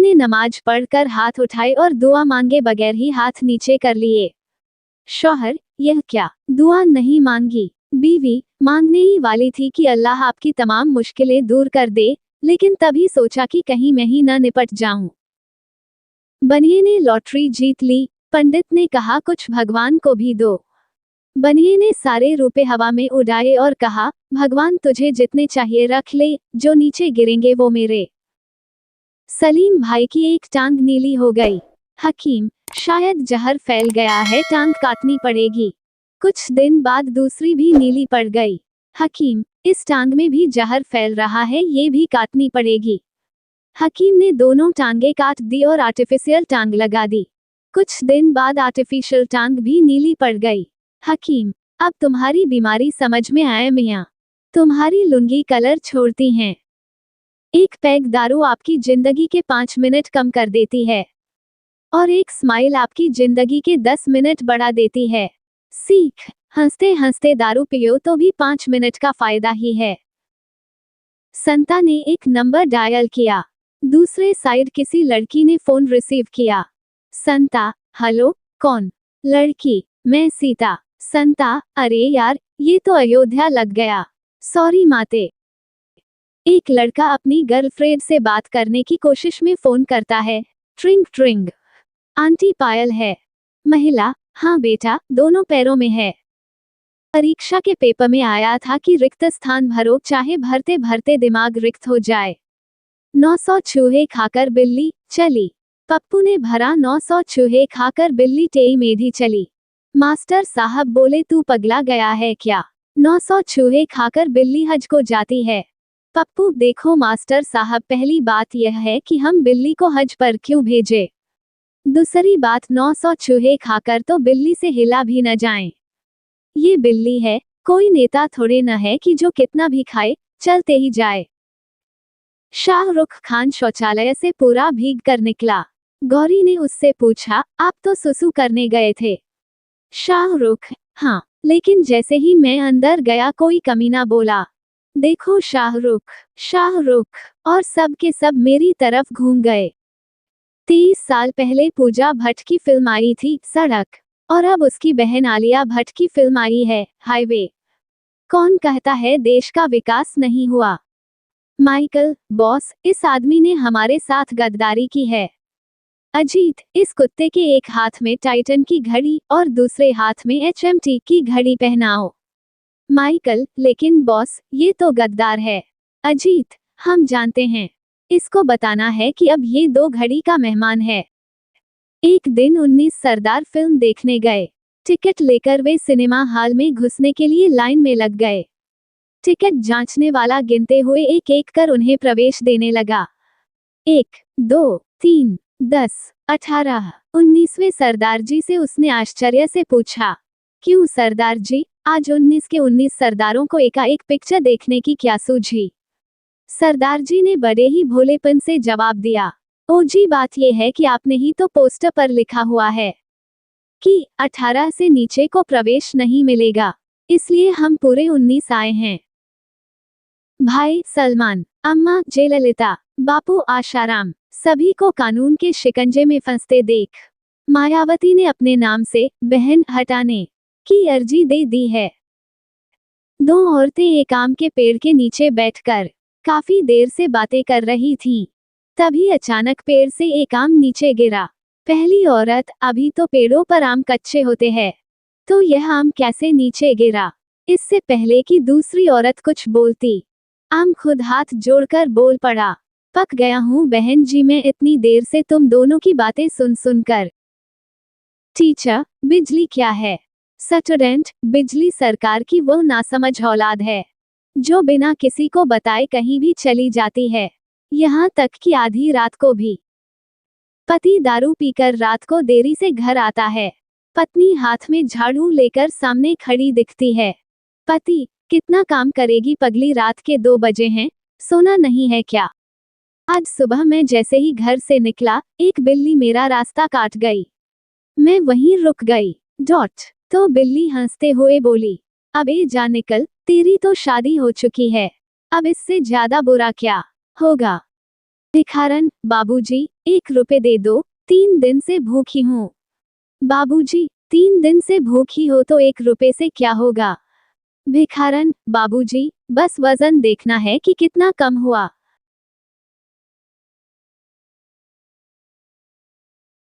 ने नमाज पढ़कर हाथ उठाए और दुआ मांगे बगैर ही हाथ नीचे कर लिए। शौहर, यह क्या, दुआ नहीं मांगी? बीवी, मांगने ही वाली थी कि अल्लाह आपकी तमाम मुश्किलें दूर कर दे, लेकिन तभी सोचा कि कहीं मैं ही न निपट जाऊं। बनिए ने लॉटरी जीत ली। पंडित ने कहा कुछ भगवान को भी दो। बनिए ने सारे रुपए हवा में उड़ाए और कहा, भगवान तुझे जितने चाहिए रख ले, जो नीचे गिरेंगे वो मेरे। सलीम भाई की एक टांग नीली हो गई। हकीम, शायद जहर फैल गया है, टांग काटनी पड़ेगी। कुछ दिन बाद दूसरी भी नीली पड़ गई। हकीम, इस टांग में भी जहर फैल रहा है, ये भी काटनी पड़ेगी। हकीम ने दोनों टांगे काट दी और आर्टिफिशियल टांग लगा दी। कुछ दिन बाद आर्टिफिशियल टांग भी नीली पड़ गई। हकीम, अब तुम्हारी बीमारी समझ में आए मियाँ, तुम्हारी लुंगी कलर छोड़ती हैं। एक पैग दारू आपकी जिंदगी के 5 मिनट कम कर देती है, और एक स्माइल आपकी जिंदगी के 10 मिनट बढ़ा देती है। सीख, हंसते हंसते दारू पियो तो भी 5 मिनट का फायदा ही है। संता ने एक नंबर डायल किया। दूसरे साइड किसी लड़की ने फोन रिसीव किया। संता, हेलो, कौन? लड़की, मैं सीता। संता, अरे यार, ये तो अयोध्या लग गया। सॉरी माते। एक लड़का अपनी गर्लफ्रेंड से बात करने की कोशिश में फोन करता है। ट्रिंग ट्रिंग। आंटी पायल है। महिला, हाँ बेटा, दोनों पैरों में है। परीक्षा के पेपर में आया था कि रिक्त स्थान भरो, चाहे भरते भरते दिमाग रिक्त हो जाए। 900 चूहे खाकर बिल्ली चली। पप्पू ने भरा 900 चूहे खाकर बिल्ली टेई मेढी चली। मास्टर साहब बोले, तू पगला गया है क्या? 900 चूहे खाकर बिल्ली हज को जाती है। पप्पू, देखो मास्टर साहब, पहली बात यह है कि हम बिल्ली को हज पर क्यों भेजे। दूसरी बात, 900 चूहे खाकर तो बिल्ली से हिला भी न जाएं। ये बिल्ली है, कोई नेता थोड़े न है कि जो कितना भी खाए चलते ही जाए। शाहरुख खान शौचालय से पूरा भीग कर निकला। गौरी ने उससे पूछा, आप तो सुसु करने गए थे? शाहरुख, हाँ, लेकिन जैसे ही मैं अंदर गया कोई कमीना बोला, देखो शाहरुख, शाहरुख, और सब के सब मेरी तरफ घूम गए। 30 साल पहले पूजा भट्ट की फिल्म आई थी, सड़क, और अब उसकी बहन आलिया भट्ट की फिल्म आई है, हाईवे। कौन कहता है देश का विकास नहीं हुआ? माइकल, बॉस, इस आदमी ने हमारे साथ गद्दारी की है। अजीत, इस कुत्ते के एक हाथ में टाइटन की घड़ी और दूसरे हाथ में HMT की घड़ी पहनाओ। माइकल, लेकिन बॉस, ये तो गद्दार है। अजीत, हम जानते हैं, इसको बताना है कि अब ये 2 घड़ी का मेहमान है। एक दिन 19 सरदार फिल्म देखने गए। टिकट लेकर वे सिनेमा हॉल में घुसने के लिए लाइन में लग गए। टिकट जांचने वाला गिनते हुए एक एक कर उन्हें प्रवेश देने लगा। 1, 2, 3, 10, 18, 19वें सरदार जी से उसने आश्चर्य से पूछा, क्यों सरदार जी, आज 19 के 19 सरदारों को एकाएक पिक्चर देखने की क्या सूझी? सरदार जी ने बड़े ही भोलेपन से जवाब दिया, ओ जी, बात यह है कि आपने ही तो पोस्टर पर लिखा हुआ है कि 18 से नीचे को प्रवेश नहीं मिलेगा, इसलिए हम पूरे 19 आए हैं। भाई सलमान, अम्मा जयललिता, बापू आशाराम, सभी को कानून के शिकंजे में फंसते देख मायावती ने अपने नाम से बहन हटाने की अर्जी दे दी है। 2 औरतें एक आम के पेड़ के नीचे बैठकर काफी देर से बातें कर रही थीं। तभी अचानक पेड़ से एक आम नीचे गिरा। पहली औरत, अभी तो पेड़ों पर आम कच्चे होते हैं, तो यह आम कैसे नीचे गिरा? इससे पहले कि दूसरी औरत कुछ बोलती, आम खुद हाथ जोड़कर बोल पड़ा, पक गया हूँ बहन जी मैं इतनी देर से तुम दोनों की बातें सुन सुनकर। टीचर, बिजली क्या है? स्टूडेंट, बिजली सरकार की वो नासमझ औलाद है जो बिना किसी को बताए कहीं भी चली जाती है, यहाँ तक कि आधी रात को भी। पति दारू पीकर रात को देरी से घर आता है। पत्नी हाथ में झाड़ू लेकर सामने खड़ी दिखती है। पति, कितना काम करेगी पगली, रात के 2 बजे हैं, सोना नहीं है क्या? आज सुबह मैं जैसे ही घर से निकला, एक बिल्ली मेरा रास्ता काट गई। मैं वहीं रुक गई। तो बिल्ली हंसते हुए बोली, अबे जा निकल, तेरी तो शादी हो चुकी है, अब इससे ज्यादा बुरा क्या होगा? भिखारन, बाबूजी 1 रुपए दे दो, 3 दिन से भूखी हूँ। बाबूजी, 3 दिन से भूखी हो तो 1 रुपए से क्या होगा? भिखारन, बाबूजी, बस वजन देखना है कि कितना कम हुआ।